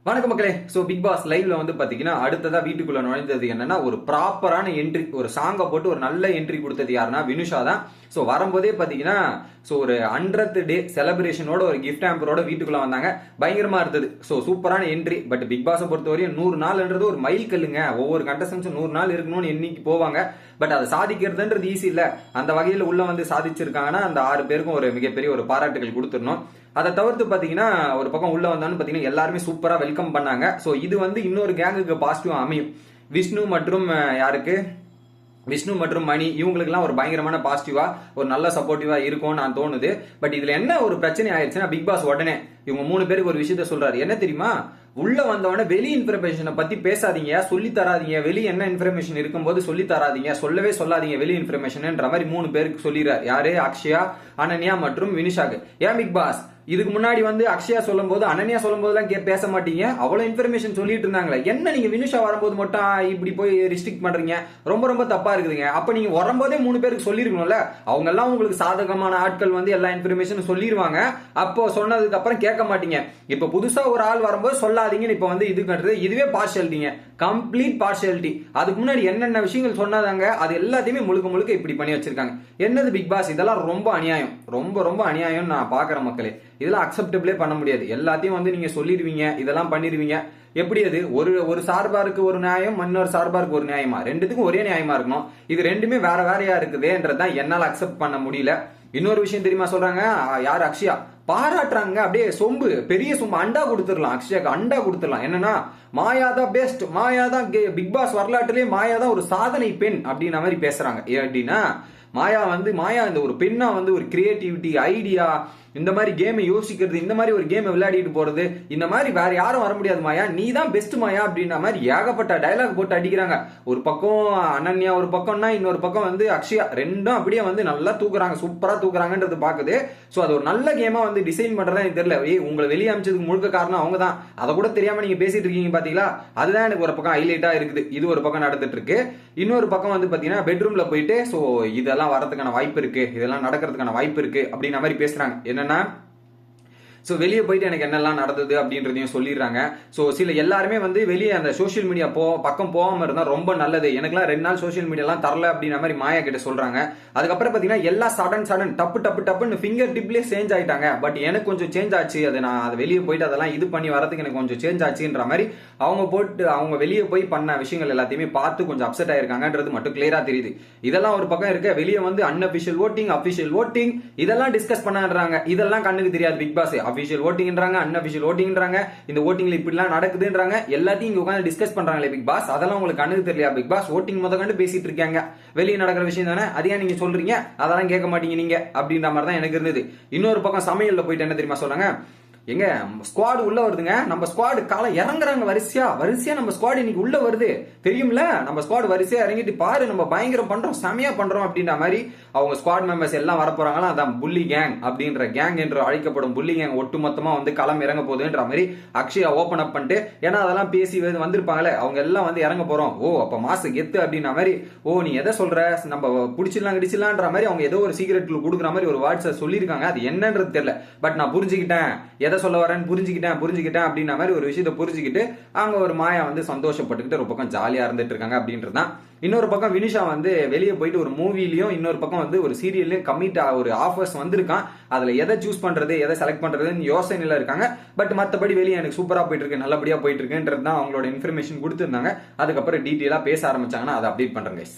வணக்கம் மக்களே. So big pass லைவ்ல வந்து பாத்தீங்கன்னா அடுத்ததா வீட்டுக்குள்ள நுழைந்தது என்னன்னா ஒரு ப்ராப்பரான என்ட்ரி, ஒரு சாங்க போட்டு ஒரு நல்ல என்ட்ரி கொடுத்தது யாருன்னா வினுஷா தான். சோ வரும்போதே பாத்தீங்கன்னா ஒரு 100th டே செலிப்ரேஷனோட ஒரு கிஃப்ட் ஹேம்பரோட வீட்டுக்குள்ள வந்தாங்க. பயங்கரமா இருந்தது. சோ சூப்பரான என்ட்ரி. பட் பிக் பாஸை பொறுத்தவரையும் 100 நாள்ன்றது ஒரு மைல் கல்லுங்க. ஒவ்வொரு கண்டஸ்டன்ஸும் 100 நாள் இருக்கணும்னு எண்ணிக்கு போவாங்க. பட் அதை சாதிக்கிறதுன்றது ஈஸி இல்ல. அந்த வகையில உள்ள வந்து சாதிச்சிருக்காங்கன்னா அந்த 6 பேருக்கும் ஒரு மிகப்பெரிய ஒரு பாராட்டுகள் கொடுத்துடணும். அதை தவிர்த்து பாத்தீங்கன்னா ஒரு பக்கம் உள்ள வந்தான்னு பாத்தீங்கன்னா எல்லாருமே சூப்பரா வெல்கம் பண்ணாங்க. சோ இது வந்து இன்னொரு கேங்குக்கு பாசிட்டிவா அமையும். விஷ்ணு மற்றும் யாருக்கு விஷ்ணு மற்றும் மணி இவங்களுக்குலாம் ஒரு பயங்கரமான பாசிட்டிவா ஒரு நல்ல சப்போர்ட்டிவா இருக்கும்னு நான் தோணுது. பட் இதுல என்ன ஒரு பிரச்சனை ஆயிடுச்சுன்னா பிக் பாஸ் உடனே இவங்க 3 பேருக்கு ஒரு விஷயத்த சொல்றாரு. என்ன தெரியுமா? உள்ள வந்தவன வெளி இன்ஃபர்மேஷனை பத்தி பேசாதீங்க, சொல்லி தராதீங்க. வெளி என்ன இன்ஃபர்மேஷன் இருக்கும்போது சொல்லி தராதீங்க, சொல்லவே சொல்லாதீங்க வெளி இன்ஃபர்மேஷன்ன்ற மாதிரி 3 பேருக்கு சொல்லிடுறாரு. யாரு? அக்ஷயா, அனன்யா மற்றும் வினிஷாக்கு. ஏன் பிக் பாஸ் இதுக்கு முன்னாடி வந்து அக்ஷயா சொல்லும் போது அனன்யா சொல்லும் போதெல்லாம் பேச மாட்டீங்க, அவ்வளவு இன்ஃபர்மேஷன் சொல்லிட்டு இருந்தாங்களே, என்ன நீங்க வினுஷா வரும்போது மட்டும் இப்படி போய் ரிஸ்ட்ரிக்ட் பண்றீங்க? ரொம்ப ரொம்ப தப்பா இருக்குதுங்க. அப்ப நீங்க வரும்போதே 3 பேருக்கு சொல்லிருக்கணும்ல. அவங்க எல்லாம் உங்களுக்கு சாதகமான ஆட்கள் வந்து எல்லா இன்ஃபர்மேஷனும் சொல்லிடுவாங்க. அப்போ சொன்னதுக்கு அப்புறம் கேட்க மாட்டீங்க. இப்ப புதுசா ஒரு ஆள் வரும்போது சொல்லாதீங்கன்னு இப்ப வந்து இது கட்டுறது, இதுவே பார்ஷியாலிட்டிங்க, கம்ப்ளீட் பார்ஷியாலிட்டி. அதுக்கு முன்னாடி என்னென்ன விஷயங்கள் சொன்னதாங்க அது எல்லாத்தையுமே முழுக்க முழுக்க இப்படி பண்ணி வச்சிருக்காங்க. என்னது பிக் பாஸ், இதெல்லாம் ரொம்ப அநியாயம், ரொம்ப ரொம்ப அநியாயம். நான் பாக்குற மக்களே, இதெல்லாம் அக்செப்டபிளே பண்ண முடியாது. எல்லாத்தையும் வந்து நீங்க சொல்லிடுவீங்க, இதெல்லாம் பண்ணிடுவீங்க. எப்படி அது ஒரு சார்பாருக்கு ஒரு நியாயம், இன்னொரு சார்பாருக்கு ஒரு நியாயமா? ரெண்டுத்துக்கும் ஒரே நியாயமா இருக்கணும். இது ரெண்டுமே வேற வேறையா இருக்குதுன்றதான் என்னால அக்செப்ட் பண்ண முடியல. இன்னொரு விஷயம் தெரியுமா சொல்றாங்க? யார்? அக்ஷயா பாராட்டுறாங்க. அப்படியே சொம்பு, பெரிய சொம்பு அண்டா கொடுத்துடலாம். அக்ஷயாக்கு அண்டா கொடுத்துடலாம். என்னன்னா மாயா தான் பெஸ்ட், மாயா தான் பிக் பாஸ் வரலாற்றிலேயே மாயா தான் ஒரு சாதனை பெண் அப்படின்ற மாதிரி பேசுறாங்க. அப்படின்னா மாயா இந்த ஒரு பெண்ணா வந்து ஒரு கிரியேட்டிவிட்டி, ஐடியா, இந்த மாதிரி கேமை யோசிக்கிறது, இந்த மாதிரி ஒரு கேமை விளையாடிட்டு போறது, இந்த மாதிரி வேற யாரும் வர முடியாது மாயா, நீ தான் பெஸ்ட் மாயா அப்படின்ற மாதிரி ஏகப்பட்ட டயலாக் போட்டு அடிக்கிறாங்க. ஒரு பக்கம் அனன்யா ஒரு பக்கம்னா, இன்னொரு பக்கம் வந்து அக்ஷயா, ரெண்டும் அப்படியே வந்து நல்லா தூக்குறாங்க, சூப்பரா தூக்குறாங்கன்றது பாக்குது. சோ அது ஒரு நல்ல கேமா வந்து டிசைன் பண்றதா எனக்கு தெரியல. உங்களை வெளியே அமைச்சதுக்கு முழுக்க காரணம் அவங்க தான். அதை கூட தெரியாம நீங்க பேசிட்டு இருக்கீங்க பாத்தீங்களா? அதுதான் எனக்கு ஒரு பக்கம் ஹைலைட்டா இருக்குது. இது ஒரு பக்கம் நடந்துட்டு இருக்கு. இன்னொரு பக்கம் வந்து பாத்தீங்கன்னா பெட்ரூம்ல போயிட்டு சோ இதெல்லாம் வரதுக்கான வாய்ப்பு இருக்கு, இதெல்லாம் நடக்கிறதுக்கான வாய்ப்பு இருக்கு அப்படின்ற மாதிரி பேசுறாங்க. என்னன்னா சோ வெளியே போயிட்டு எனக்கு என்னெல்லாம் நடந்தது அப்படின்றதையும் சொல்லிடுறாங்க. சோ சில எல்லாருமே வந்து வெளியே அந்த சோசியல் மீடியா பக்கம் போகாம இருந்தா ரொம்ப நல்லது. எனக்குலாம் 2 நாள் சோசியல் மீடியாலாம் தரல அப்படின்ற மாதிரி மாயா கிட்ட சொல்றாங்க. அதுக்கப்புறம் பாத்தீங்கன்னா எல்லாம் சடன் டப்புன்னு ஃபிங்கர் டிப்லயே சேஞ்ச் ஆயிட்டாங்க. பட் எனக்கு கொஞ்சம் சேஞ்ச் ஆச்சு. அது நான் அதை வெளியே போயிட்டு அதெல்லாம் இது பண்ணி வரதுக்கு எனக்கு கொஞ்சம் சேஞ்ச் ஆச்சுன்ற மாதிரி அவங்க வெளியே போய் பண்ண விஷயங்கள் எல்லாத்தையுமே பார்த்து கொஞ்சம் அப்செட் ஆயிருக்காங்கன்றது மட்டும் கிளியரா தெரியுது. இதெல்லாம் ஒரு பக்கம் இருக்க, வெளியே வந்து அன்அபிஷியல் ஓட்டிங், அபிஷியல் ஓட்டிங் இதெல்லாம் டிஸ்கஸ் பண்ணான்றாங்க. இதெல்லாம் கண்ணுக்கு தெரியாது பிக் பாஸ். அபிஷியல் ஓட்டிங்ன்றாங்க, அன்அபிஷியல் ஓட்டிங்ன்றாங்க, இந்த ஓட்டிங்ல இப்படிலாம் நடக்குதுன்றாங்க. எல்லாத்தையும் இங்க உட்கார்ந்து டிஸ்கஸ் பண்றாங்களே பிக் பாஸ், அதெல்லாம் உங்களுக்கு கண்ணுக்கு தெரியலையா பிக் பாஸ்? ஓட்டிங் முதற்கொண்டு பேசிட்டு இருக்காங்க. வெளியே நடக்கிற விஷயம் தானே, அதையா நீங்க சொல்றீங்க? அதெல்லாம் கேட்க மாட்டீங்க நீங்க அப்படின்ற மாதிரி தான் எனக்கு இருந்தது. இன்னொரு பக்கம் சமையல்ல போயிட்டு என்ன தெரியுமா சொல்றாங்க? எங்க ஸ்குவாட் உள்ள வருதுங்க, நம்ம ஸ்குவாட் காலை இறங்குறாங்க, வரிசையா நம்ம ஸ்குவாட் இன்னைக்கு உள்ள வருது தெரியும்ல, நம்ம ஸ்குவாட் வரிசையா இறங்கிட்டு பாரு, நம்ம பயங்கரம் பண்றோம், செமையா பண்றோம் அப்படின்ற மாதிரி அவங்க ஸ்குவாட் மெம்பர்ஸ் எல்லாம் வர போறாங்களா. அதான் புள்ளி கேங் அப்படின்ற கேங் என்று அழைக்கப்படும் புள்ளி கேங் ஒட்டுமொத்தமா வந்து களம் இறங்க போகுதுன்ற மாதிரி அக்ஷயா ஓபன் அப் பண்ணிட்டு, ஏன்னா அதெல்லாம் பேசி வந்திருப்பாங்களே, அவங்க எல்லாம் வந்து இறங்க போறோம், ஓ அப்ப மாசு கெத்து அப்படின்ற மாதிரி, ஓ நீ எதை சொல்ற, நம்ம பிடிச்சிடலாம் கிடிச்சிடலான்ற மாதிரி அவங்க ஏதோ ஒரு சீக்ரெட் கொடுக்குற மாதிரி ஒரு வாட்ஸ்அ சொல்லியிருக்காங்க. அது என்னன்றது தெரியல. பட் நான் புரிஞ்சுக்கிட்டேன், எதை சொல்ல வரேன்னு புரிஞ்சுக்கிட்டேன் அப்படின்ற மாதிரி ஒரு விஷயத்தை புரிஞ்சுக்கிட்டு அவங்க ஒரு மாயா வந்து சந்தோஷப்பட்டுக்கிட்டு ஒரு பக்கம் ஜாலியா இருந்துட்டு இருக்காங்க அப்படின்றதுதான். இன்னொரு பக்கம் வினிஷா வந்து வெளியே போயிட்டு ஒரு மூவிலையும் இன்னொரு பக்கம் வந்து ஒரு சீரியல்லையும் கமிட் ஒரு ஆஃபர்ஸ் வந்திருக்கான். அதுல எதை சூஸ் பண்றது, எதை செலக்ட் பண்றதுன்னு யோசனையில இருக்காங்க. பட் மற்றபடி வெளியே எனக்கு சூப்பரா போயிட்டு இருக்கு, நல்லபடியா போயிட்டு இருக்குன்றது தான் அவங்களோட இன்ஃபர்மேஷன் கொடுத்துருந்தாங்க. அதுக்கப்புறம் டீட்டெயிலா பேச ஆரம்பிச்சாங்கன்னா அதை அப்டேட் பண்றேன் கைஸ்.